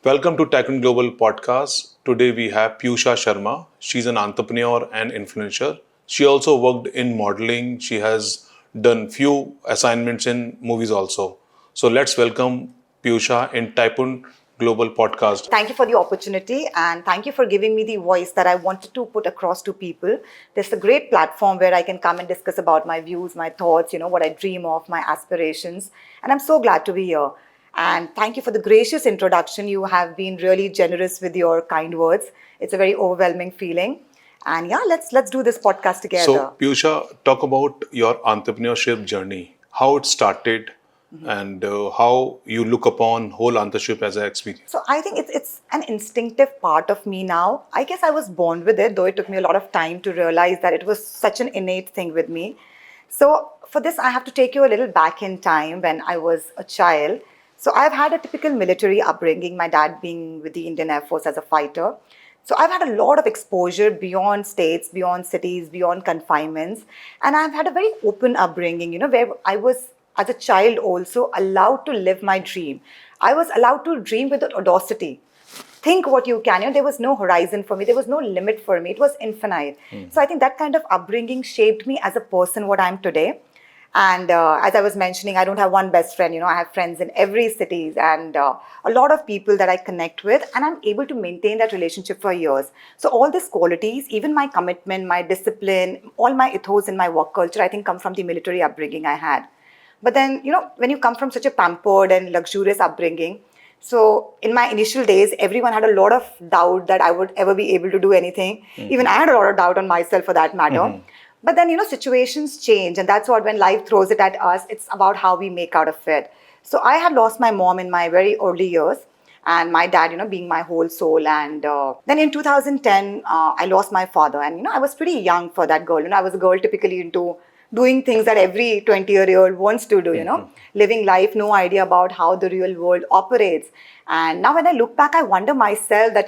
Welcome to Tycoon Global Podcast. Today we have Piyusha Sharma. She's an entrepreneur and influencer. She also worked in modeling. She has done few assignments in movies also. So let's welcome Piyusha in Tycoon Global Podcast. Thank you for the opportunity and thank you for giving me the voice that I wanted to put across to people. This is a great platform where I can come and discuss about my views, my thoughts, what I dream of, my aspirations. And I'm so glad to be here. And thank you for the gracious introduction. You have been really generous with your kind words. It's a very overwhelming feeling. And yeah, let's do this podcast together. So Piyusha, talk about your entrepreneurship journey, how it started, and how you look upon whole entrepreneurship as an experience. So I think it's an instinctive part of me now. I guess I was born with it, though it took me a lot of time to realize that it was such an innate thing with me. So for this, I have to take you a little back in time when I was a child. So I've had a typical military upbringing, my dad being with the Indian Air Force as a fighter. So I've had a lot of exposure beyond states, beyond cities, beyond confinements. And I've had a very open upbringing, where I was, as a child, also allowed to live my dream. I was allowed to dream with audacity. Think what you can. There was no horizon for me. There was no limit for me. It was infinite. So I think that kind of upbringing shaped me as a person, what I am today. And as I was mentioning, I don't have one best friend. I have friends in every city and a lot of people that I connect with, and I'm able to maintain that relationship for years. So all these qualities, even my commitment, my discipline, all my ethos in my work culture, I think come from the military upbringing I had. But then, when you come from such a pampered and luxurious upbringing, so in my initial days, everyone had a lot of doubt that I would ever be able to do anything. Even I had a lot of doubt on myself for that matter. But then, situations change, and that's what when life throws it at us, it's about how we make out of it. So I had lost my mom in my very early years, and my dad, being my whole soul. And then in 2010, I lost my father, and I was pretty young for that girl. I was a girl typically into doing things that every 20-year-old wants to do, living life, no idea about how the real world operates. And now when I look back, I wonder myself that,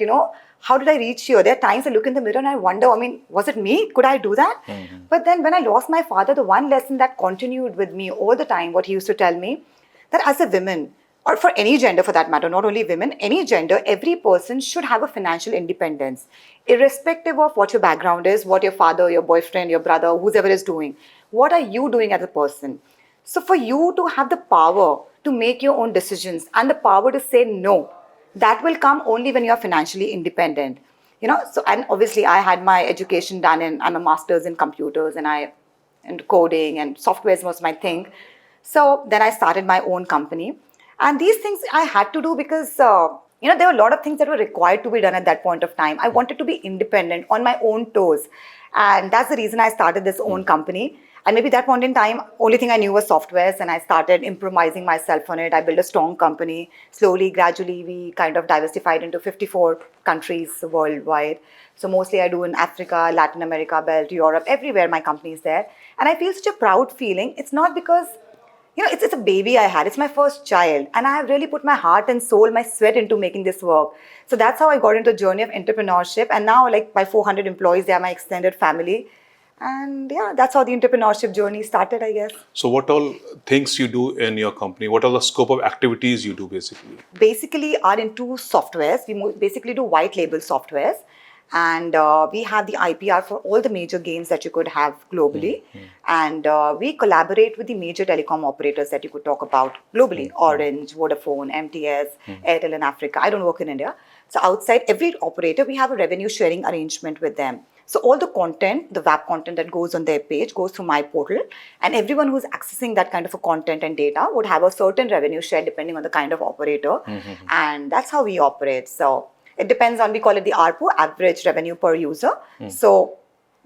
how did I reach here? There are times I look in the mirror and I wonder, was it me? Could I do that? But then when I lost my father, the one lesson that continued with me all the time, what he used to tell me, that as a woman, or for any gender for that matter, not only women, any gender, every person should have a financial independence, irrespective of what your background is, what your father, your boyfriend, your brother, whoever is doing. What are you doing as a person? So for you to have the power to make your own decisions and the power to say no, that will come only when you are financially independent. So, and obviously I had my education done I'm a master's in computers and coding and software was my thing. So then I started my own company. And these things I had to do because, there were a lot of things that were required to be done at that point of time. I wanted to be independent on my own toes. And that's the reason I started this own company. And maybe that point in time, only thing I knew was softwares, and I started improvising myself on it. I built a strong company. Slowly, gradually, we kind of diversified into 54 countries worldwide. So mostly I do in Africa, Latin America, Belt, Europe, everywhere my company is there. And I feel such a proud feeling. It's not because, it's a baby I had. It's my first child. And I have really put my heart and soul, my sweat into making this work. So that's how I got into the journey of entrepreneurship. And now, like, by 400 employees, they are my extended family. And yeah, that's how the entrepreneurship journey started, I guess. So what all things you do in your company? What are the scope of activities you do basically? Basically are into softwares. We basically do white label softwares. And we have the IPR for all the major games that you could have globally. And we collaborate with the major telecom operators that you could talk about globally. Orange, Vodafone, MTS, Airtel in Africa. I don't work in India. So outside every operator, we have a revenue sharing arrangement with them. So all the content, the web content that goes on their page goes through my portal, and everyone who's accessing that kind of a content and data would have a certain revenue share depending on the kind of operator. And that's how we operate. So it depends on, we call it the ARPU, average revenue per user. So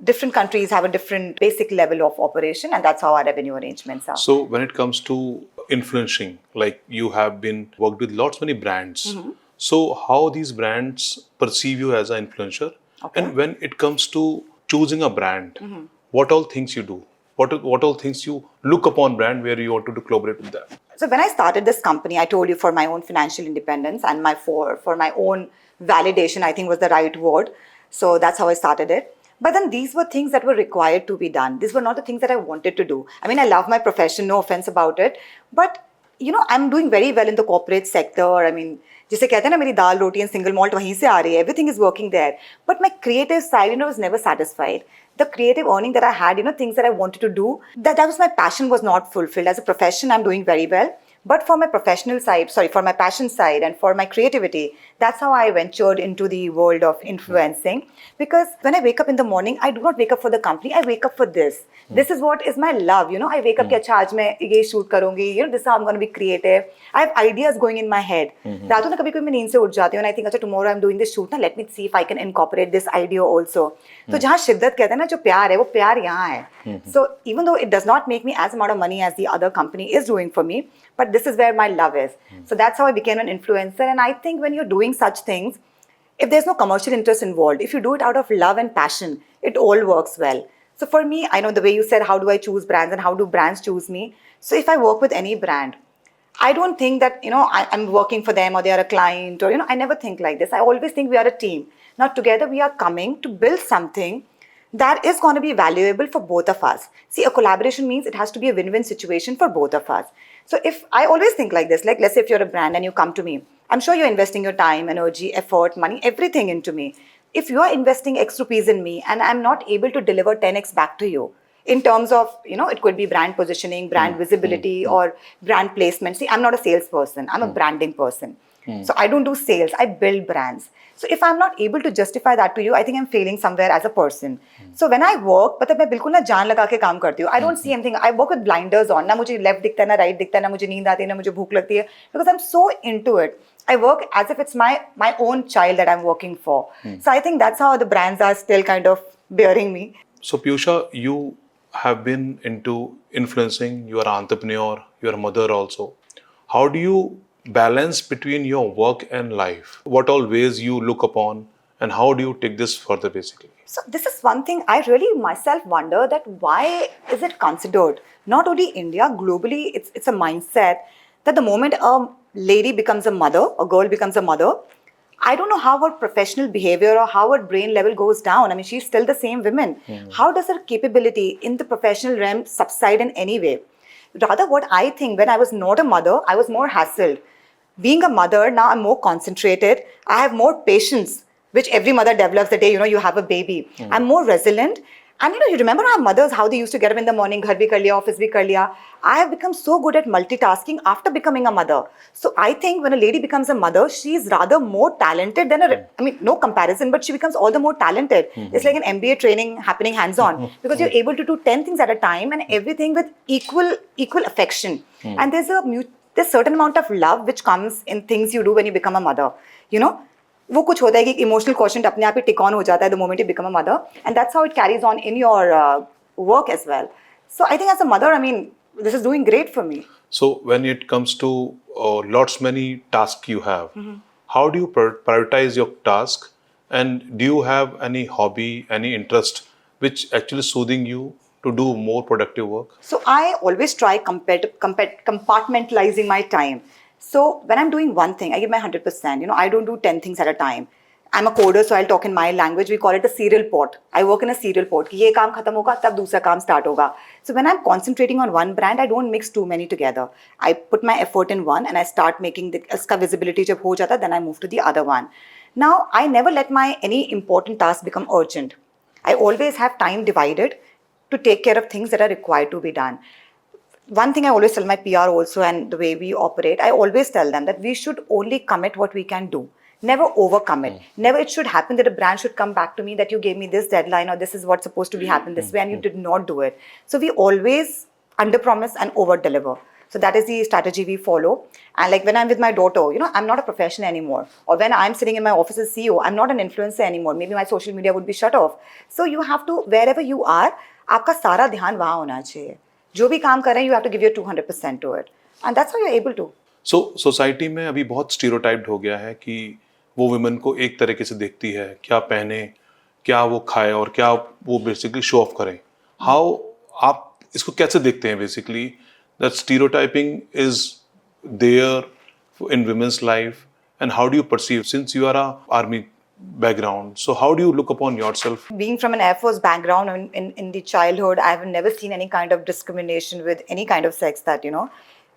different countries have a different basic level of operation, and that's how our revenue arrangements are. So when it comes to influencing, like you have been worked with lots many brands. So how these brands perceive you as an influencer? Okay. And when it comes to choosing a brand, what all things you do? What all things you look upon brand where you want to collaborate with them? So when I started this company, I told you, for my own financial independence and for my own validation, I think was the right word. So that's how I started it. But then these were things that were required to be done. These were not the things that I wanted to do. I mean, I love my profession, no offense about it. But, I'm doing very well in the corporate sector. I mean, जिसे कहते हैं ना मेरी दाल रोटी and single malt वहीं से आ रही है, everything is working there, but my creative side was never satisfied. The creative earning that I had, things that I wanted to do, that was my passion was not fulfilled. As a profession, I'm doing very well. But for my for my passion side and for my creativity, that's how I ventured into the world of influencing. Because when I wake up in the morning, I do not wake up for the company, I wake up for this. This is what is my love, I wake up कि अच्छा आज मैं ये shoot करूँगी, this is how I'm going to be creative. I have ideas going in my head. रातों में कभी मैं नींद से उठ जाती हूँ and I think अच्छा tomorrow I'm doing this shoot ना, let me see if I can incorporate this idea also. तो जहाँ शिद्दत कहते हैं ना, जो प्यार है वो प्यार यहाँ है. So even though it does not make me as amount of money as the other company is doing for me, but this is where my love is. So that's how I became an influencer. And I think when you're doing such things, if there's no commercial interest involved, if you do it out of love and passion, it all works well. So for me, I know the way you said, how do I choose brands and how do brands choose me? So if I work with any brand, I don't think that, I'm working for them or they are a client or, I never think like this. I always think we are a team. Now together we are coming to build something that is going to be valuable for both of us. See, a collaboration means it has to be a win-win situation for both of us. So if I always think like this, like let's say if you're a brand and you come to me, I'm sure you're investing your time, energy, effort, money, everything into me. If you are investing X rupees in me and I'm not able to deliver 10X back to you, in terms of, it could be brand positioning, brand visibility, or brand placement. See, I'm not a salesperson. I'm a branding person. So I don't do sales. I build brands. So if I'm not able to justify that to you, I think I'm failing somewhere as a person. So when I work, मतलब मैं बिल्कुल ना जान लगा के काम करती हूँ. I don't see anything. I work with blinders on. ना मुझे left दिखता है, ना right दिखता है, ना मुझे नींद आती है, ना मुझे भूख लगती है. Because I'm so into it. I work as if it's my own child that I'm working for. So I think that's how the brands are still kind of bearing me. So Piyusha, you have been into influencing. You are an entrepreneur. You are a mother also. How do you balance between your work and life? What all ways you look upon, and how do you take this further basically? So this is one thing I really myself wonder, that why is it considered, not only India, globally, it's a mindset that the moment a lady becomes a mother, a girl becomes a mother, I don't know how her professional behavior or how her brain level goes down. I mean, she's still the same woman. How does her capability in the professional realm subside in any way? Rather, what I think, when I was not a mother, I was more hassled. Being a mother, now I'm more concentrated. I have more patience, which every mother develops the day, you have a baby. I'm more resilient. And you remember our mothers, how they used to get up in the morning, ghar bhi kar liya, office bhi kar liya. I have become so good at multitasking after becoming a mother. So I think when a lady becomes a mother, she's rather more talented than no comparison, but she becomes all the more talented. It's like an MBA training happening hands-on, because you're able to do 10 things at a time and everything with equal affection. And there's certain amount of love which comes in things you do when you become a mother, वो कुछ होता है कि emotional question अपने आप ही tick on हो जाता है the moment you become a mother, and that's how it carries on in your work as well. So I think as a mother, this is doing great for me. So when it comes to lots many tasks you have, how do you prioritize your task, and do you have any hobby, any interest which actually soothing you to do more productive work? So I always try compartmentalizing my time. So when I'm doing one thing, I give my 100%. I don't do 10 things at a time. I'm a coder, so I'll talk in my language. We call it a serial pot. I work in a serial pot. कि ये काम खत्म होगा, तब दूसरा काम start होगा. So when I'm concentrating on one brand, I don't mix too many together. I put my effort in one and I start making इसका visibility जब हो जाता, then I move to the other one. Now, I never let any important task become urgent. I always have time divided to take care of things that are required to be done. One thing I always tell my PR also, and the way we operate, I always tell them that we should only commit what we can do. Never overcommit. Never it should happen that a brand should come back to me that you gave me this deadline or this is what's supposed to be happen this way and you did not do it. So we always under-promise and over-deliver. So that is the strategy we follow. And like when I'm with my daughter, I'm not a professional anymore. Or when I'm sitting in my office as CEO, I'm not an influencer anymore. Maybe my social media would be shut off. So you have to, wherever you are, आपका सारा ध्यान वहाँ होना चाहिए. जो भी काम कर रहे हैं, you have to give your 200% to it. And that's how you're able to. So society में अभी बहुत stereotyped हो गया है कि वो women को एक तरीके से देखती है, क्या पहने, क्या वो खाए और क्या वो basically show off करें. How आप इसको कैसे देखते हैं basically that stereotyping is there in women's life, and how do you perceive, since you are a army background, so how do you look upon yourself? Being from an Air Force background in the childhood, I've never seen any kind of discrimination with any kind of sex that,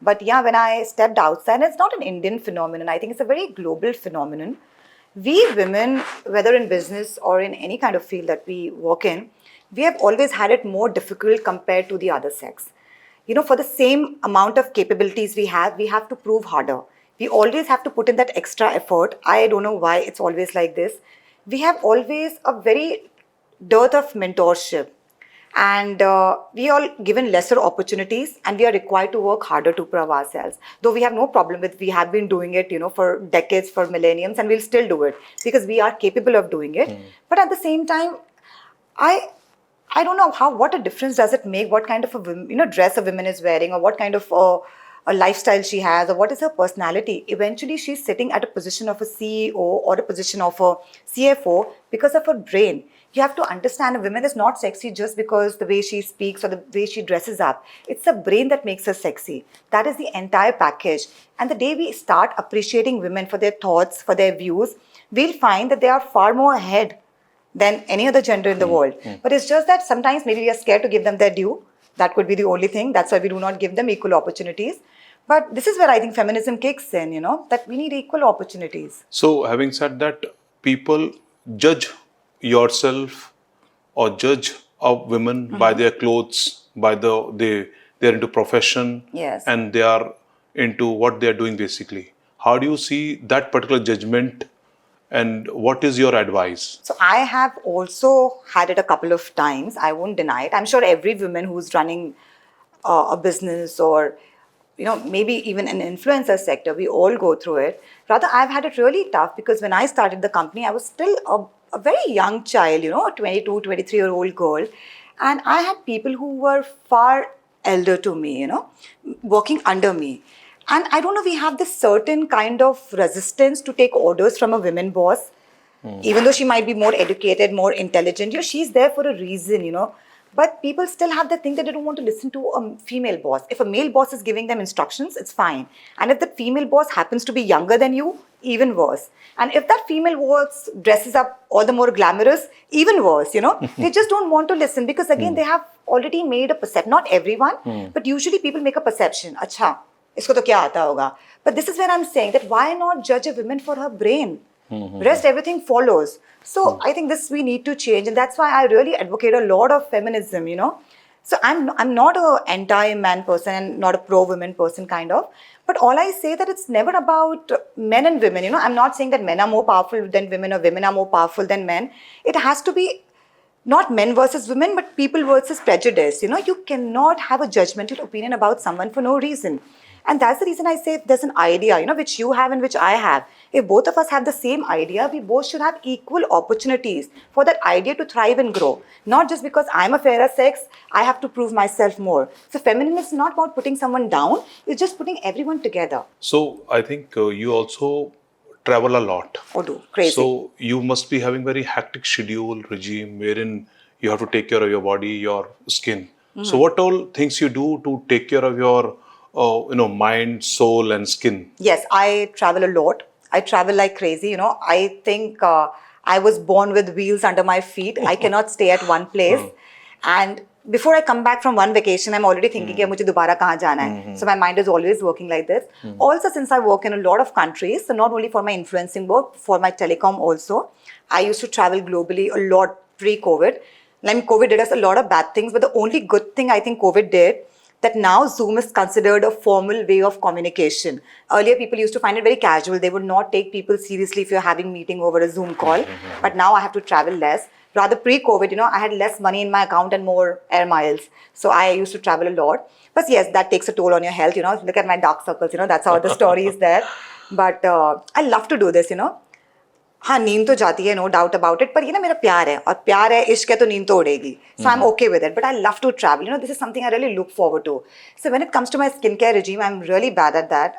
But yeah, when I stepped outside, it's not an Indian phenomenon. I think it's a very global phenomenon. We women, whether in business or in any kind of field that we work in, we have always had it more difficult compared to the other sex. You know, for the same amount of capabilities we have to prove harder. We always have to put in that extra effort. I don't know why it's always like this. We have always a very dearth of mentorship, and we are given lesser opportunities, and we are required to work harder to prove ourselves, though we have no problem with, we have been doing it, you know, for decades, for millenniums, and we'll still do it because we are capable of doing it. But at the same time, I I don't know what a difference does it make what kind of dress a woman is wearing, or what kind of a lifestyle she has, or what is her personality. Eventually, she's sitting at a position of a CEO or a position of a CFO because of her brain. You have to understand a woman is not sexy just because the way she speaks or the way she dresses up. It's the brain that makes her sexy. That is the entire package. And the day we start appreciating women for their thoughts, for their views, we'll find that they are far more ahead than any other gender in the world. But it's just that sometimes maybe we are scared to give them their due. That could be the only thing. That's why we do not give them equal opportunities. But this is where I think feminism kicks in, that we need equal opportunities. So, having said that, people judge yourself or judge a women by their clothes, by they're into profession, Yes. and they are into what they are doing basically. How do you see that particular judgment, and what is your advice? So I have also had it a couple of times. I won't deny it. I'm sure every woman who's running a business, or maybe even an influencer sector, we all go through it. Rather, I've had it really tough because when I started the company, I was still a very young child, a 22, 23-year-old girl. And I had people who were far elder to me, working under me. And I don't know, we have this certain kind of resistance to take orders from a women boss. Even though she might be more educated, more intelligent, she's there for a reason, But people still have that thing that they don't want to listen to a female boss. If a male boss is giving them instructions, it's fine. And if the female boss happens to be younger than you, even worse. And if that female boss dresses up all the more glamorous, even worse, They just don't want to listen because, again, they have already made a perception. Not everyone, but usually people make a perception. Acha, isko to kya aata hoga? But this is where I'm saying that why not judge a woman for her brain? Rest, everything follows. So I think this we need to change, and that's why I really advocate a lot of feminism, So I'm not a anti-man person and not a pro-women person kind of, but all I say that it's never about men and women, I'm not saying that men are more powerful than women or women are more powerful than men. It has to be not men versus women, but people versus prejudice. You cannot have a judgmental opinion about someone for no reason. And that's the reason I say if there's an idea, which you have and which I have, if both of us have the same idea, we both should have equal opportunities for that idea to thrive and grow. Not just because I'm a fairer sex, I have to prove myself more. So feminism is not about putting someone down, it's just putting everyone together. So I think you also travel a lot. Oh, do. Crazy. So you must be having very hectic schedule regime wherein you have to take care of your body, your skin. So what all things you do to take care of your mind, soul, and skin? Yes, I travel a lot. I travel like crazy. I think I was born with wheels under my feet. I cannot stay at one place. And before I come back from one vacation, I'm already thinking, कि मुझे दोबारा कहाँ जाना है. So my mind is always working like this. Also, since I work in a lot of countries, so not only for my influencing work, for my telecom also, I used to travel globally a lot pre-COVID. COVID did us a lot of bad things, but the only good thing I think COVID did, that now Zoom is considered a formal way of communication. Earlier, people used to find it very casual. They would not take people seriously if you're having meeting over a Zoom call. But now I have to travel less. Rather, pre-COVID, I had less money in my account and more air miles. So I used to travel a lot. But yes, that takes a toll on your health, Look at my dark circles, that's how the story is there. But I love to do this, हाँ नींद तो जाती है, no doubt about it, पर मेरा प्यार है, और प्यार है, इश्क है, तो नींद तो उड़ेगी. So I'm okay with it, but I love to travel. This is something I really look forward to. So when it comes to my skincare regime, I'm really bad at that.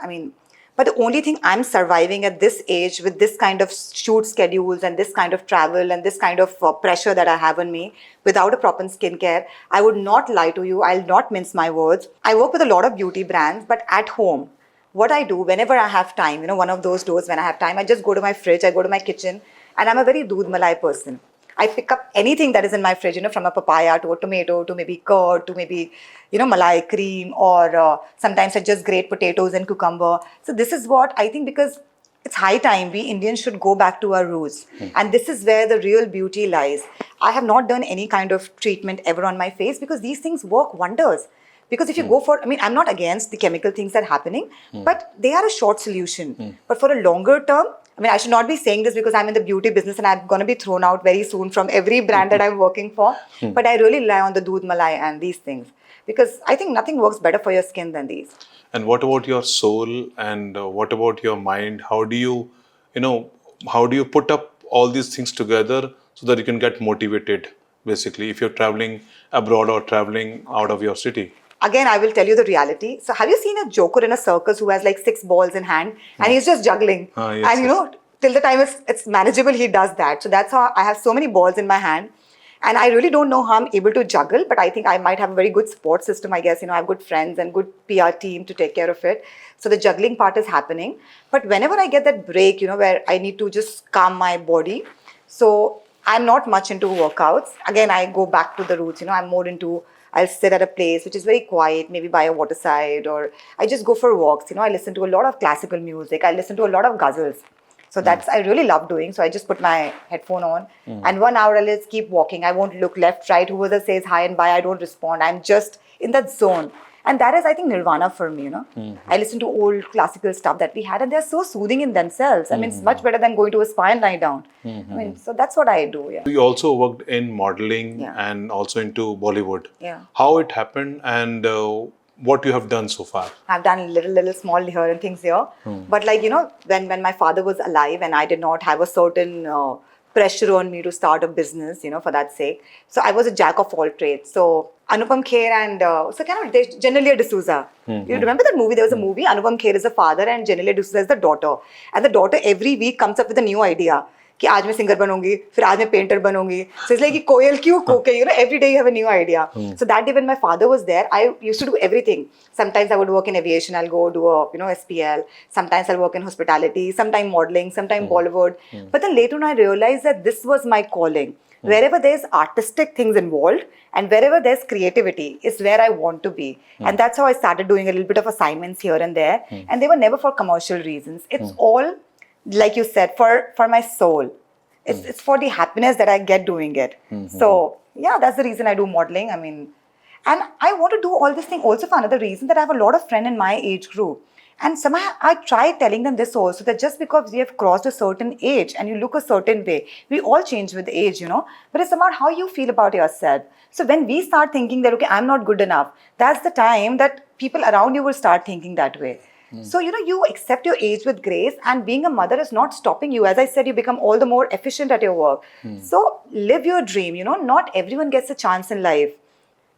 But the only thing I'm surviving at this age with this kind of shoot schedules and this kind of travel and this kind of pressure that I have on me without a proper skincare, I would not lie to you. I'll not mince my words. I work with a lot of beauty brands, but at home, what I do whenever I have time, one of those days when I have time, I just go to my fridge, I go to my kitchen, and I'm a very doodh malai person. I pick up anything that is in my fridge, from a papaya to a tomato to maybe curd to maybe, malai cream, or sometimes I just grate potatoes and cucumber. So this is what I think, because it's high time we Indians should go back to our roots. And this is where the real beauty lies. I have not done any kind of treatment ever on my face because these things work wonders. Because if you go for, I'm not against the chemical things that are happening, but they are a short solution. But for a longer term, I should not be saying this because I'm in the beauty business and I'm going to be thrown out very soon from every brand that I'm working for. But I really rely on the Doodh Malai and these things because I think nothing works better for your skin than these. And what about your soul and what about your mind? How do you, how do you put up all these things together so that you can get motivated, basically, if you're traveling abroad or traveling out of your city? Again, I will tell you the reality. So have you seen a joker in a circus who has like 6 balls in hand and he's just juggling? Yes, And till the time it's manageable, he does that. So that's how I have so many balls in my hand. And I really don't know how I'm able to juggle, but I think I might have a very good support system, I guess. I have good friends and good PR team to take care of it. So the juggling part is happening. But whenever I get that break, where I need to just calm my body, so I'm not much into workouts. Again, I go back to the roots, I'm more into, I'll sit at a place which is very quiet, maybe by a waterside, or I just go for walks. I listen to a lot of classical music. I listen to a lot of ghazals. So that's, I really love doing. So I just put my headphone on and 1 hour I'll just keep walking. I won't look left, right, whoever says hi and bye, I don't respond. I'm just in that zone. And that is, I think, nirvana for me, I listen to old classical stuff that we had and they're so soothing in themselves. It's much better than going to a spa and lie down. So that's what I do, You also worked in modeling Yeah. and also into Bollywood. Yeah. How it happened and what you have done so far? I've done little small here and things here. But when my father was alive and I did not have a certain pressure on me to start a business, for that sake. So I was a jack of all trades. So Anupam Kher and Genelia D'Souza. You remember that movie? There was a movie, Anupam Kher is the father and Genelia D'Souza is the daughter. And the daughter every week comes up with a new idea. कि आज मैं singer बनूंगी, फिर आज मैं painter बनूंगी. So it's like कि कोयल क्यों कोके, every day you have a new idea. So that day when my father was there, I used to do everything. Sometimes I would work in aviation, I'll go do a SPL. Sometimes I'll work in hospitality, sometimes modeling, sometimes Bollywood. But then later on I realized that this was my calling. Wherever there's artistic things involved and wherever there's creativity is where I want to be. And that's how I started doing a little bit of assignments here and there. And they were never for commercial reasons. It's all, like you said, for my soul. It's for the happiness that I get doing it. So yeah, that's the reason I do modeling. And I want to do all this thing also for another reason, that I have a lot of friends in my age group. And somehow I try telling them this also, that just because we have crossed a certain age and you look a certain way, we all change with age, but it's about how you feel about yourself. So when we start thinking that, okay, I'm not good enough, that's the time that people around you will start thinking that way. So, you accept your age with grace, and being a mother is not stopping you. As I said, you become all the more efficient at your work. So live your dream, not everyone gets a chance in life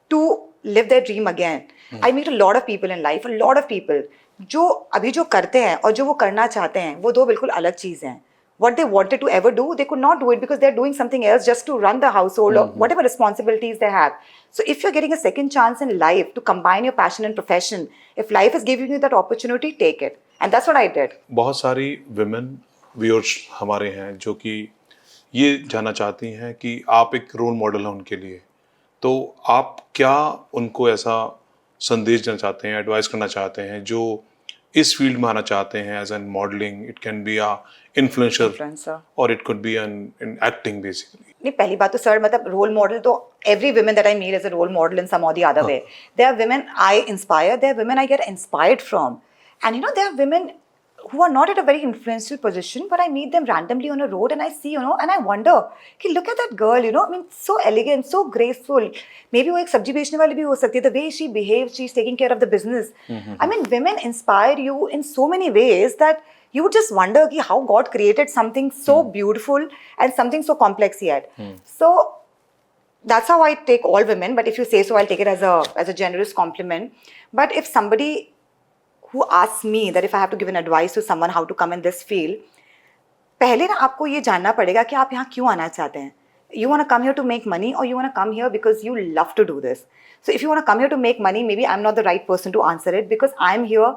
to live their dream again. I meet a lot of people in life, a lot of people. जो अभी जो करते हैं और जो वो करना चाहते हैं, वो दो बिल्कुल अलग चीज़ हैं. What they wanted to ever do, they could not do it because they're doing something else just to run the household or whatever responsibilities they have. So if you're getting a second chance in life to combine your passion and profession, if life is giving you that opportunity, take it. And that's what I did. बहुत सारी women viewers हमारे हैं जो कि ये जानना चाहती हैं कि आप एक रोल मॉडल हैं उनके लिए, तो आप क्या उनको ऐसा संदेश देना चाहते हैं, एडवाइस करना चाहते हैं जो इस फील्ड में आना चाहते हैं, as an modelling, it can be a influencer और it could be an acting basically. नहीं, पहली बात तो सर, मतलब रोल मॉडल तो every woman that I meet is a role model in some or the other way. There are women I inspire, there are women I get inspired from. And there are women who are not at a very influential position, but I meet them randomly on a road and I see, and I wonder, कि look at that girl, so elegant, so graceful. Maybe वो एक सब्जी बेचने वाली भी हो सकती है. The way she behaves, she's taking care of the business. Women inspire you in so many ways that you would just wonder how God created something so beautiful and something so complex yet. So that's how I take all women. But if you say so, I'll take it as a generous compliment. But if somebody who asks me that if I have to give an advice to someone how to come in this field, पहले ना आपको ये जानना पड़ेगा कि आप यहाँ क्यों आना चाहते हैं. You want to come here to make money, or you want to come here because you love to do this? So if you want to come here to make money, maybe I'm not the right person to answer it, because I'm here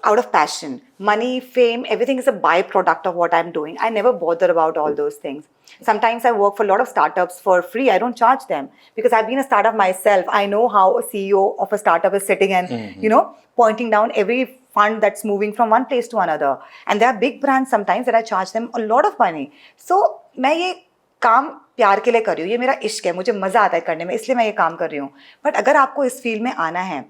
out of passion. Money, fame, everything is a byproduct of what I'm doing. I never bother about all those things. Sometimes I work for a lot of startups for free. I don't charge them because I've been a startup myself. I know how a CEO of a startup is sitting and, pointing down every fund that's moving from one place to another. And there are big brands sometimes that I charge them a lot of money. So, मैं ये काम प्यार के लिए कर रही हूँ, ये मेरा इश्क है, मुझे मजा आता है करने में, इसलिए मैं ये काम कर रही हूँ. बट अगर आपको इस फील्ड में आना है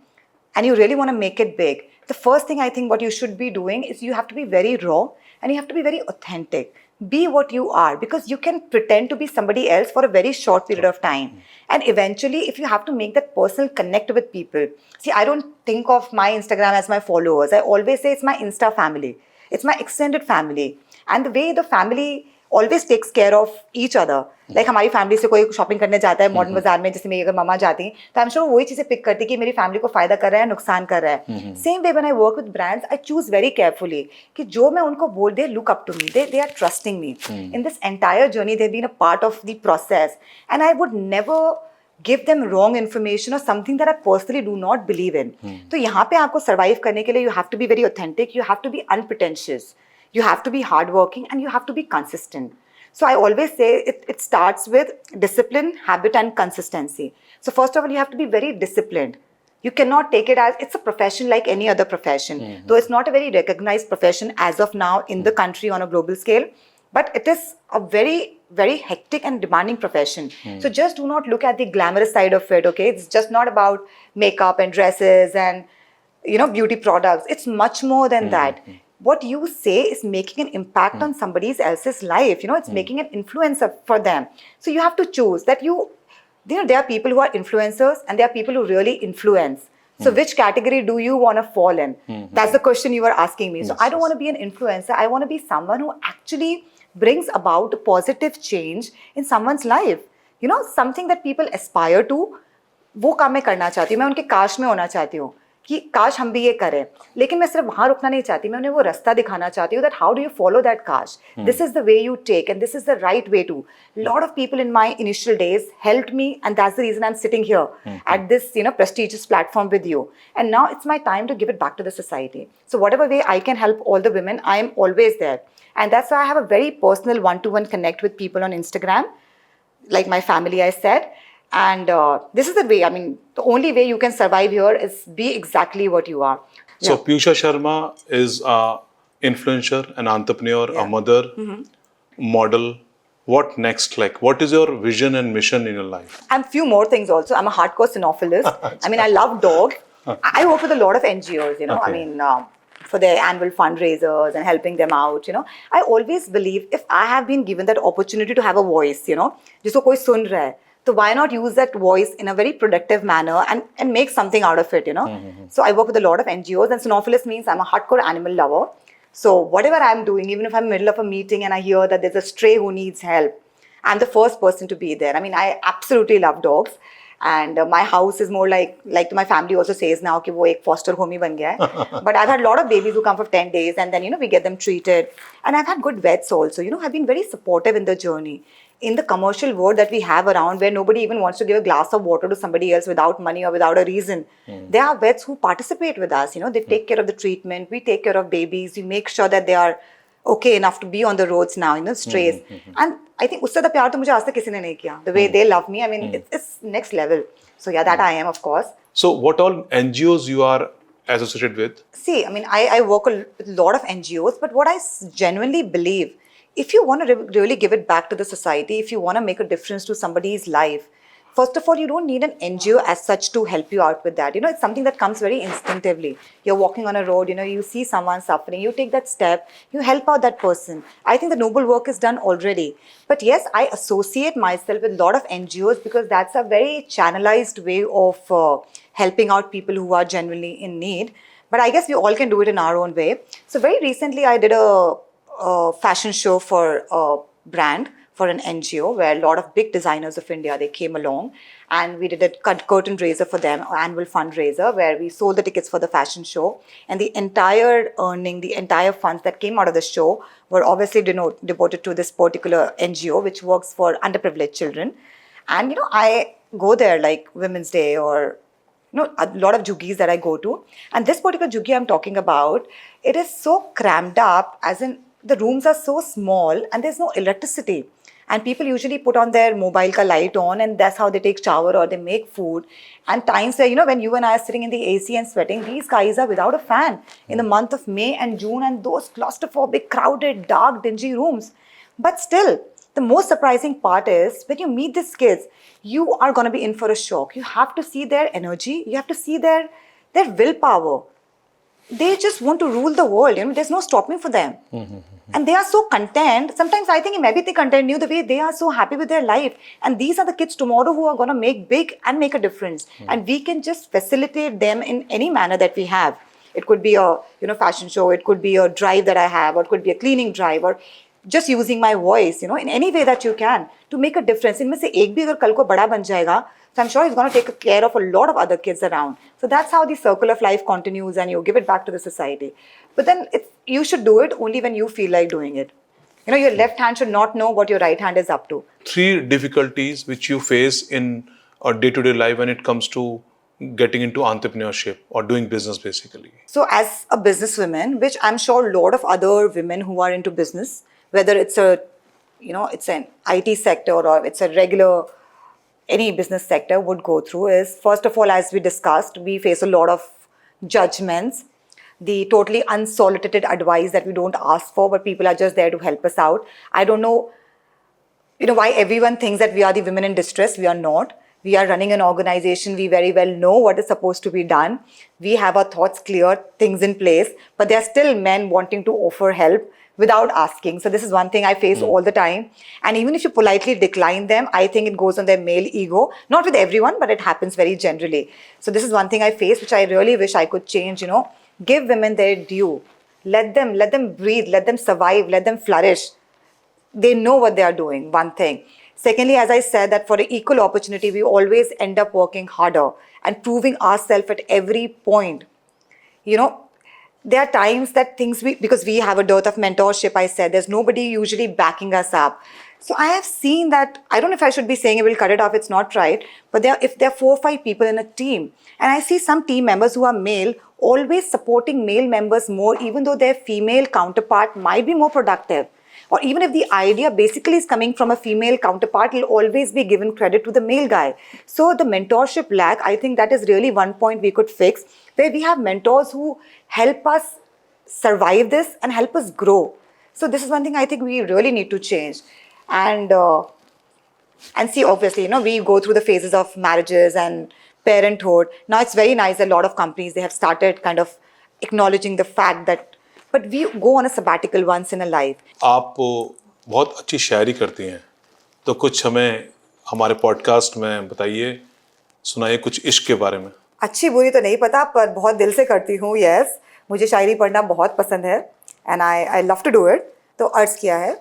and you really want to make it big, the first thing I think what you should be doing is you have to be very raw and you have to be very authentic. Be what you are, because you can pretend to be somebody else for a very short period of time. And eventually, if you have to make that personal connect with people, see, I don't think of my Instagram as my followers. I always say it's my Insta family. It's my extended family. And the way the family always takes care of each other. Like हमारी family से कोई shopping करने जाता है modern बाजार में, जैसे मेरी अगर मम्मा जाती हैं तो आई एम श्योर वही चीजें पिक करती कि मेरी फैमिली को फायदा कर रहा है नुकसान कर रहा है. Same way when I work with brands I choose very carefully कि जो मैं उनको बोल they look up to me, they are trusting me in this entire journey. They been a part of the process and I would never give them wrong information or something that I personally do not believe in. तो यहाँ पे आपको survive करने के लिए you have to be very authentic, you have to be unpretentious, you have to be hardworking, and you have to be consistent. So I always say it starts with discipline, habit, and consistency. So first of all, you have to be very disciplined. You cannot take it as it's a profession like any other profession. Though it's not a very recognized profession as of now in the country on a global scale, but it is a very, very hectic and demanding profession. So just do not look at the glamorous side of it, okay? It's just not about makeup and dresses and, beauty products. It's much more than that. What you say is making an impact on somebody else's life. It's making an influence for them. So you have to choose that there are people who are influencers and there are people who really influence. So which category do you want to fall in? That's the question you were asking me. So I don't want to be an influencer. I want to be someone who actually brings about a positive change in someone's life. Something that people aspire to. वो काम मैं करना चाहती हूँ. मैं उनके काश में होना चाहती हूँ कि काश हम भी ये करें. लेकिन मैं सिर्फ वहाँ रुकना नहीं चाहती. मैं उन्हें वो रास्ता दिखाना चाहती हूँ that how do you follow that काश? This is the way you take and this is the right way to. Lot of people in my initial days helped me, and that's the reason I'm sitting here at this prestigious platform with you. And now it's my time to give it back to the society. So whatever way I can help all the women, I am always there. And that's why I have a very personal one-to-one connect with people on Instagram, like my family, I said. And this is the way, the only way you can survive here is be exactly what you are. So Piyusha Sharma is an influencer, an entrepreneur, a mother, model. What next? Like, what is your vision and mission in your life? And few more things also. I'm a hardcore cynophilist. I love dogs. I work with a lot of NGOs, okay. For their annual fundraisers and helping them out, I always believe if I have been given that opportunity to have a voice, जिसको कोई सुन रहा है, so why not use that voice in a very productive manner and make something out of it, So I work with a lot of NGOs, and cynophilist means I'm a hardcore animal lover. So whatever I'm doing, even if I'm in the middle of a meeting and I hear that there's a stray who needs help, I'm the first person to be there. I absolutely love dogs. And my house is more like my family also says now कि वो एक foster home ही बन गया है. But I've had a lot of babies who come for 10 days and then, we get them treated. And I've had good vets also, I've been very supportive in the journey. In the commercial world that we have around where nobody even wants to give a glass of water to somebody else without money or without a reason, there are vets who participate with us, they take care of the treatment, we take care of babies, we make sure that they are okay enough to be on the roads now, strays. And I think usse zyada pyar to mujhe aaj tak kisi ne nahi kiya. The way they love me, it's next level. So yeah, that I am, of course. So what all NGOs you are associated with? See, I work with a lot of NGOs, but what I genuinely believe, if you want to really give it back to the society, if you want to make a difference to somebody's life, first of all, you don't need an NGO as such to help you out with that. It's something that comes very instinctively. You're walking on a road, you see someone suffering, you take that step, you help out that person. I think the noble work is done already. But yes, I associate myself with a lot of NGOs because that's a very channelized way of helping out people who are genuinely in need. But I guess we all can do it in our own way. So very recently, I did a fashion show for a brand, for an NGO, where a lot of big designers of India, they came along, and we did a curtain raiser for them, an annual fundraiser, where we sold the tickets for the fashion show, and the entire earning, the entire funds that came out of the show were obviously devoted to this particular NGO, which works for underprivileged children. And I go there like Women's Day or a lot of jugis that I go to. And this particular jugi I'm talking about, it is so crammed up, as in the rooms are so small and there's no electricity. And people usually put on their mobile ka light on, and that's how they take shower or they make food. And times where, when you and I are sitting in the AC and sweating, these guys are without a fan in the month of May and June, and those claustrophobic, crowded, dark, dingy rooms. But still, the most surprising part is when you meet these kids, you are going to be in for a shock. You have to see their energy. You have to see their willpower. They just want to rule the world. There's no stopping for them. And they are so content. Sometimes I think maybe they continue the way they are so happy with their life. And these are the kids tomorrow who are going to make big and make a difference. And we can just facilitate them in any manner that we have. It could be a fashion show. It could be a drive that I have, or it could be a cleaning drive, or just using my voice, in any way that you can to make a difference. इनमें से एक भी अगर कल को बड़ा बन जाएगा, so I'm sure he's going to take care of a lot of other kids around. So that's how the circle of life continues, and you give it back to the society. But then you should do it only when you feel like doing it. Your left hand should not know what your right hand is up to. 3 difficulties which you face in a day-to-day life when it comes to getting into entrepreneurship or doing business, basically. So as a businesswoman, which I'm sure a lot of other women who are into business, whether it's it's an IT sector or it's a regular, any business sector would go through, is first of all, as we discussed, we face a lot of judgments, the totally unsolicited advice that we don't ask for, but people are just there to help us out. I don't know, why everyone thinks that we are the women in distress. We are not. We are running an organization. We very well know what is supposed to be done. We have our thoughts clear, things in place, but there are still men wanting to offer help without asking. So this is one thing I face all the time. And even if you politely decline them, I think it goes on their male ego. Not with everyone, but it happens very generally. So this is one thing I face, which I really wish I could change. Give women their due. Let them breathe, let them survive, let them flourish. They know what they are doing, one thing. Secondly, as I said, that for equal opportunity, we always end up working harder and proving ourselves at every point. There are times that because we have a dearth of mentorship, I said, there's nobody usually backing us up. So I have seen that, I don't know if I should be saying, we'll cut it off, it's not right, but if there are 4 or 5 people in a team, and I see some team members who are male, always supporting male members more, even though their female counterpart might be more productive. Or even if the idea basically is coming from a female counterpart, it'll always be given credit to the male guy. So the mentorship lack, I think that is really one point we could fix, where we have mentors who help us survive this and help us grow. So this is one thing I think we really need to change. And see, obviously, we go through the phases of marriages and parenthood. Now it's very nice, a lot of companies, they have started kind of acknowledging the fact that, but we go on a sabbatical once in a life. आप बहुत अच्छी शायरी करती हैं, तो कुछ हमें हमारे podcast में बताइए, सुनाइए कुछ इश्क के बारे में. अच्छी बुरी तो नहीं पता, पर बहुत दिल से करती हूँ. यस, मुझे शायरी पढ़ना बहुत पसंद है, and I love to do it. तो अर्ज किया है,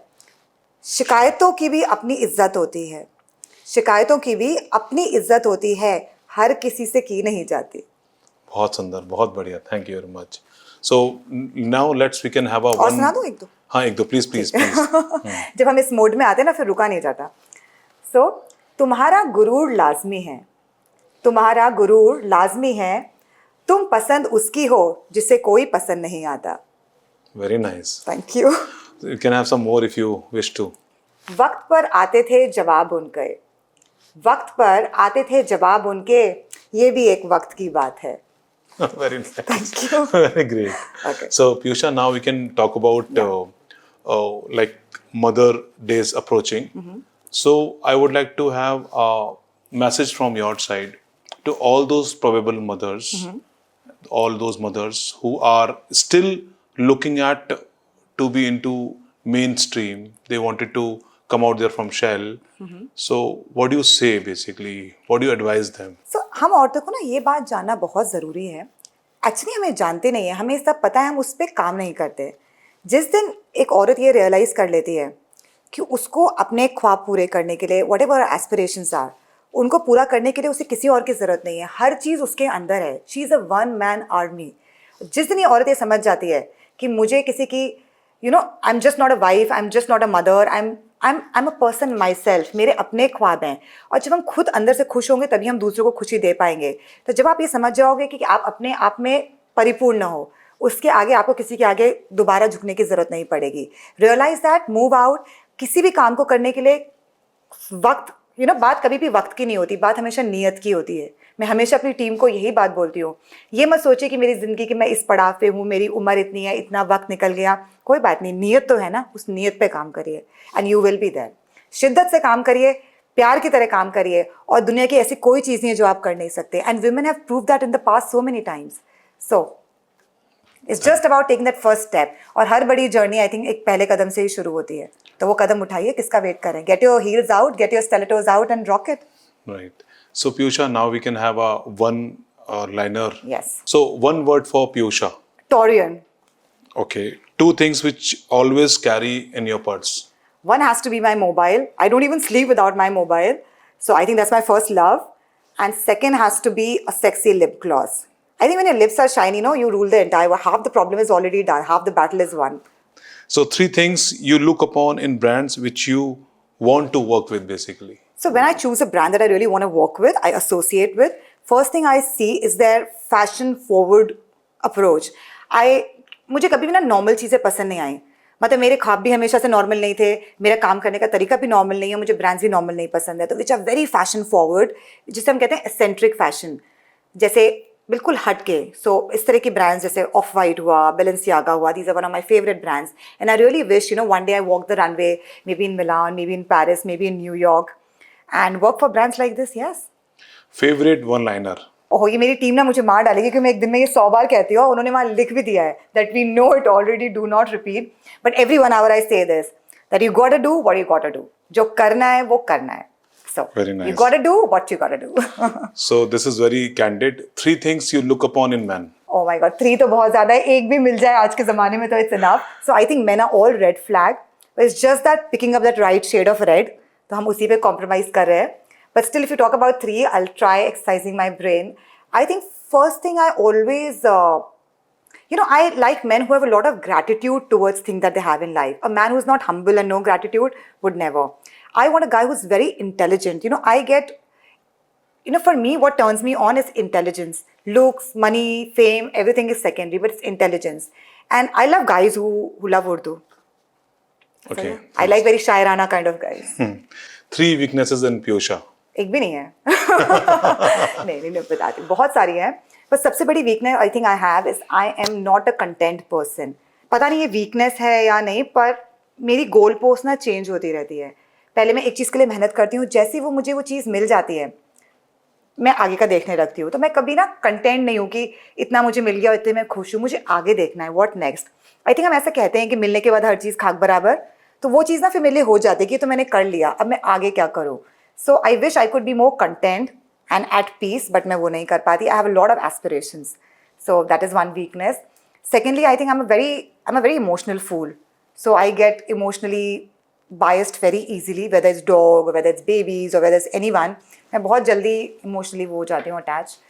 शिकायतों की भी अपनी इज्जत होती है, शिकायतों की भी अपनी इज्जत होती है, हर किसी से की नहीं जाती. बहुत सुंदर, बहुत बढ़िया. Thank you very much. So now we can have और सुना दूँ एक दो? हाँ, एक दो प्लीज प्लीज. जब हम इस मोड में आते हैं ना, फिर रुका नहीं जाता. सो तुम्हारा गुरूर लाजमी है, तुम्हारा गुरूर लाजमी है, तुम पसंद उसकी हो जिसे कोई पसंद नहीं आता. Very nice. Thank you. You can have some more if you wish to. वक्त पर आते थे जवाब उनके, वक्त पर आते थे जवाब उनके, ये भी एक वक्त की बात है. Very nice. Thank you. Very great. Okay. So Piyusha, now we can talk about like Mother Days approaching. So I would like to have a message from your side to all those probable mothers, all those mothers who are still looking at to be into mainstream. They wanted to come out there from shell. So what do you say basically? What do you advise them? So हम औरतों को ना ये बात जानना बहुत ज़रूरी है. एक्चुअली हमें जानते नहीं है, हमें सब पता है, हम उस पर काम नहीं करते. जिस दिन एक औरत ये रियलाइज़ कर लेती है कि उसको अपने ख्वाब पूरे करने के लिए, वट एवर एस्पिरेशंस आर, उनको पूरा करने के लिए उसे किसी और की ज़रूरत नहीं है, हर चीज़ उसके अंदर है. She is a one man army. जिस दिन ये औरत ये समझ जाती है कि मुझे किसी की, आई am just not a wife, I am just not a mother, I am I am a person my self, मेरे अपने ख्वाब हैं, और जब हम खुद अंदर से खुश होंगे तभी हम दूसरों को खुशी दे पाएंगे. तो जब आप ये समझ जाओगे कि आप अपने आप में परिपूर्ण हो, उसके आगे आपको किसी के आगे दोबारा झुकने की जरूरत नहीं पड़ेगी. Realise that, move out. किसी भी काम को करने के लिए वक्त, बात कभी भी वक्त की नहीं होती, बात हमेशा नीयत की होती है. मैं हमेशा अपनी टीम को यही बात बोलती हूँ. ये मत सोचिए कि मेरी ज़िंदगी की मैं इस पड़ाव पे हूँ, मेरी उम्र इतनी है, इतना वक्त निकल गया. कोई बात नहीं, नीयत तो है ना, उस नीयत पे काम करिए and you will be there. शिद्दत से काम करिए, प्यार की तरह काम करिए, और दुनिया की ऐसी कोई चीज़ नहीं है जो आप कर नहीं सकते. And women have prove that in the past so many times. So it's just about taking that first step. और हर बड़ी जर्नी आई थिंक एक पहले कदम से ही शुरू होती है. तो वो कदम उठाइए, किसका वेट करें. Get your heels out, get your stilettos out and rock it. Right. So Piyusha, now we can have a one liner. Yes. So one word for Piyusha. Taurian. Okay. Two things which always carry in your purse. One has to be my mobile. I don't even sleep without my mobile. So I think that's my first love. And second has to be a sexy lip gloss. I think when your lips are shiny, you rule the entire world. Half the problem is already done. Half the battle is won. So three things you look upon in brands which you want to work with, basically. So when I choose a brand that I really want to work with, I associate with, first thing I see is their fashion forward approach. मुझे कभी भी ना normal चीज़ें पसंद नहीं आई. मतलब मेरे ख्वाब भी हमेशा से नॉर्मल नहीं थे, मेरा काम करने का तरीका भी नॉर्मल नहीं है, मुझे ब्रांड्स भी नॉर्मल नहीं पसंद है. तो which are very fashion forward, जिसे हम कहते हैं एसेंट्रिक फैशन, जैसे बिल्कुल हट के. सो इस तरह की ब्रांड्स जैसे ऑफ वाइट हुआ, बेलेंसियागा हुआ, these are one of my favourite brands. And I really wish one day I walk the runway, may be in Milan, may be in Paris, may be in New York, and work for brands like this. Yes. Favorite one liner. ओह, ये मेरी team ना मुझे मार डालेगी क्योंकि मैं एक दिन में ये 100 बार कहती हूँ. उन्होंने वहाँ लिख भी दिया है that we know it already, do not repeat, but every 1 hour I say this, that you gotta do what you gotta do. जो करना है वो करना है. So Very nice. you gotta do what you gotta do. So this is very candid. Three things you look upon in men. Oh my God, 3 तो बहुत ज़्यादा है. एक भी मिल जाए आज के ज़माने में तो it's enough. So I think men are all red flag. It's just that picking up that right shade of red. तो हम उसी पे compromise कर रहे हैं. But still, if you talk about 3, I'll try exercising my brain. I think first thing I always, I like men who have a lot of gratitude towards things that they have in life. A man who's not humble and no gratitude would never. I want a guy who's very intelligent. I get, for me, what turns me on is intelligence. Looks, money, fame, everything is secondary, but it's intelligence. And I love guys who love Urdu. Okay. So, I like very shairana kind of guys. 3 weaknesses in Piyusha. एक भी नहीं है. नहीं बताती, बहुत सारी हैं. पर सबसे बड़ी weakness I think I have is I am not a content person. पता नहीं ये वीकनेस है या नहीं, पर मेरी गोल पोस्ट ना चेंज होती रहती है. पहले मैं एक चीज़ के लिए मेहनत करती हूँ, जैसे वो मुझे वो चीज़ मिल जाती है मैं आगे का देखने लगती हूँ. तो मैं कभी ना कंटेंट नहीं हूँ कि इतना मुझे मिल गया इतने मैं खुश हूँ. मुझे आगे देखना है, व्हाट नेक्स्ट. आई थिंक हम ऐसा कहते हैं कि मिलने के बाद हर चीज़ खाक बराबर. तो वो चीज़ ना फिर मेरे लिए हो जाती है कि तो मैंने कर लिया, अब मैं आगे क्या करूँ. So I wish I could be more content and at peace, but मैं वो नहीं कर पाती. I have a lot of aspirations. So that is one weakness. Secondly, I think I'm a very emotional fool. So I get emotionally biased very easily, whether it's dog or whether it's babies or whether it's anyone. मैं बहुत जल्दी emotionally वो हो जाती हूँ attached.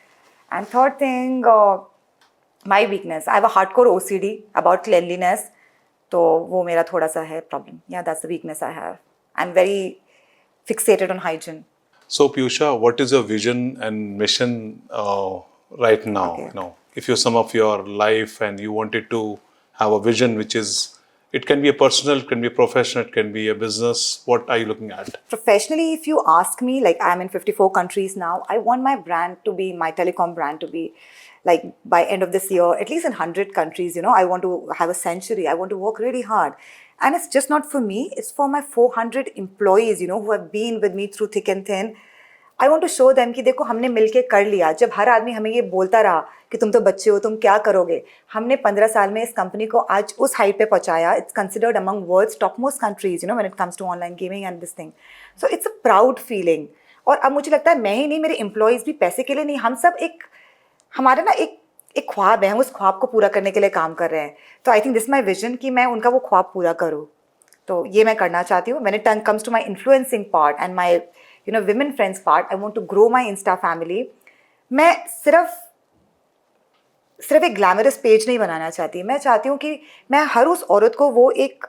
And third thing, my weakness. I have a hardcore OCD about cleanliness. तो वो मेरा थोड़ा सा है problem. Yeah, that's the weakness I have. I'm very fixated on hygiene. So Piyusha, what is your vision and mission right now? Okay. If you sum up your life and you wanted to have a vision which is, it can be a personal, it can be a professional, it can be a business. What are you looking at? Professionally, if you ask me, like I'm in 54 countries now, I want my brand to be, my telecom brand to be, like by end of this year, at least in 100 countries, I want to have a century. I want to work really hard. And it's just not for me, it's for my 400 employees, who have been with me through thick and thin. I want to show them कि देखो हमने मिलके कर लिया. जब हर आदमी हमें ये बोलता रहा कि तुम तो बच्चे हो, तुम क्या करोगे, हमने 15 साल में इस कंपनी को आज उस हाइट पे पहुंचाया. It's considered among world's topmost countries, when it comes to online gaming and this thing. So it's a proud feeling. और अब मुझे लगता है मैं ही नहीं, मेरे एम्प्लॉयज़ भी पैसे के लिए नहीं, हम सब हमारा ना एक ख्वाब है, हम उस ख्वाब को पूरा करने के लिए काम कर रहे हैं. तो I think this my vision कि मैं उनका वो ख्वाब पूरा करूँ. तो ये मैं करना चाहती हूँ. When it comes to my influencing part and my women friends part, I want to grow my insta family. मैं सिर्फ एक ग्लैमरस पेज नहीं बनाना चाहती. मैं चाहती हूँ कि मैं हर उस औरत को वो एक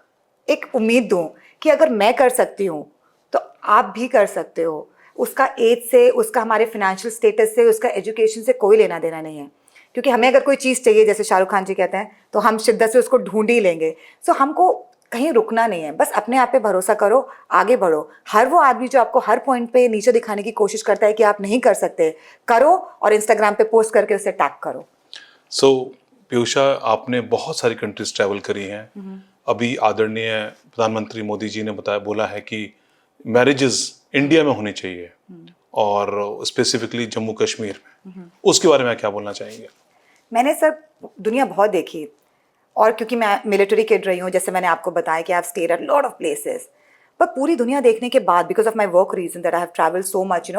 एक उम्मीद दूं कि अगर मैं कर सकती हूँ तो आप भी कर सकते हो। उसका एज से, उसका हमारे फाइनेंशियल स्टेटस से, उसका एजुकेशन से कोई लेना देना नहीं है। क्योंकि हमें अगर कोई चीज़ चाहिए, जैसे शाहरुख खान जी कहते हैं, तो हम शिद्दत से उसको ढूंढ ही लेंगे। सो हमको कहीं रुकना नहीं है, बस अपने आप पे भरोसा करो, आगे बढ़ो। हर वो आदमी जो आपको हर पॉइंट पे नीचे दिखाने की कोशिश करता है कि आप नहीं कर सकते, करो और इंस्टाग्राम पे पोस्ट करके उसे टैग करो। सो पीयूषा, आपने बहुत सारी कंट्रीज ट्रैवल करी हैं। अभी आदरणीय प्रधानमंत्री मोदी जी ने बोला है कि मैरिजेस इंडिया में होनी चाहिए, और स्पेसिफिकली जम्मू कश्मीर में। उसके बारे में क्या बोलना चाहेंगे? मैंने सर दुनिया बहुत देखी, और क्योंकि मैं मिलिट्री किड रही हूँ, जैसे मैंने आपको बताया कि I have stayed at lot of places, पर पूरी दुनिया देखने के बाद, because of my work reason that I have travelled so much,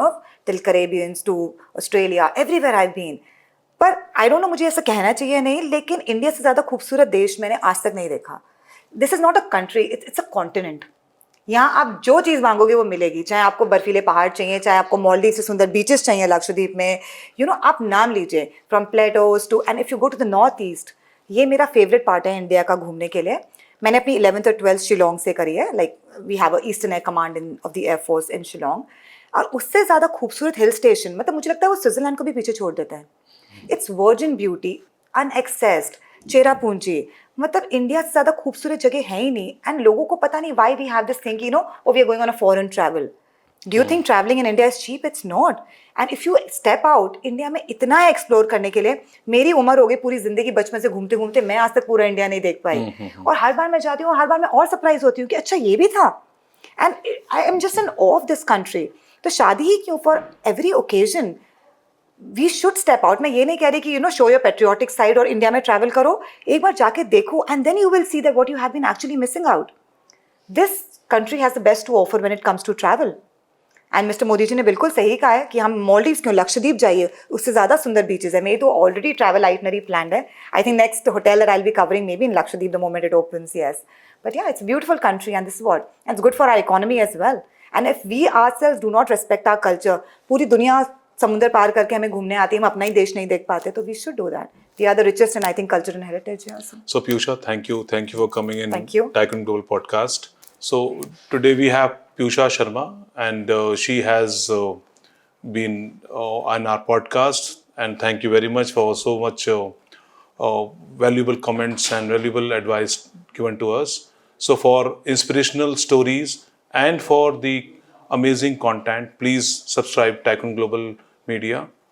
till Caribbeans to Australia, everywhere I have been. पर आई डोंट नो मुझे ऐसा कहना चाहिए नहीं, लेकिन इंडिया से ज़्यादा खूबसूरत देश मैंने आज तक नहीं देखा। This is not a country, it's a continent. यहाँ आप जो चीज़ मांगोगे वो मिलेगी, चाहे आपको बर्फीले पहाड़ चाहिए, चाहे आपको मालदीव से सुंदर बीचेस चाहिए लक्षद्वीप में, आप नाम लीजिए, from Plato's to, and if you go to the north east, ये मेरा फेवरेट पार्ट है इंडिया का घूमने के लिए। मैंने अपनी 11th और 12th शिलोंग से करी है, like we have a eastern air command in of the air force in Shillong. और उससे ज़्यादा खूबसूरत हिल स्टेशन, मतलब मुझे लगता है वो स्विट्जरलैंड को भी पीछे छोड़ देता है। इट्स वर्जिन ब्यूटी, अनएक्सेस्ड, चेरापूंजी, मतलब इंडिया से ज़्यादा खूबसूरत जगह है ही नहीं। एंड लोगों को पता नहीं why we have this thing, oh we are going on a foreign travel. Do you think travelling in India is cheap? It's not. And if you step out, India में इतना है एक्सप्लोर करने के लिए। मेरी उम्र हो गई पूरी जिंदगी बचपन से घूमते घूमते, मैं आज तक पूरा इंडिया नहीं देख पाई। और हर बार मैं जाती हूँ, हर बार मैं और सरप्राइज होती हूँ कि अच्छा ये भी था। And I am just an of this country. तो शादी ही क्यों, for every occasion we should step out. मैं ये नहीं कह रही कि शो योर पेट्रियोटिक साइड और इंडिया में ट्रैवल करो, एक बार जाके देखो, and then you will see that what you have been actually missing out. This country has the best to offer when it comes to travel. And mister Modi ji ने बिल्कुल सही कहा है कि हम मालदीव्स क्यों, लक्षद्वीप जाइए, उससे ज़्यादा सुंदर बीचेस है। मेरी तो ऑलरेडी ट्रैवल आइटनरी प्लान है। I think next hotel that I will be covering may B in Lakshadweep the moment it opens, yes. But yeah, it's a beautiful country, and this is what, and it's good for our economy as well. And if we ourselves do not respect our culture, पूरी दुनिया समुद्र पार करके हमें घूमने आती है, हम अपना ही देश नहीं देख पाते, तो we should do that. We are the richest in, I think, culture and heritage. Yeah, So Piyusha, thank you for coming in Thank you. Tycoon Global podcast. So today we have Piyusha Sharma, and she has been on our podcast, and thank you very much for so much valuable comments and valuable advice given to us. So for inspirational stories and for the amazing content, please subscribe Tycoon Global Media.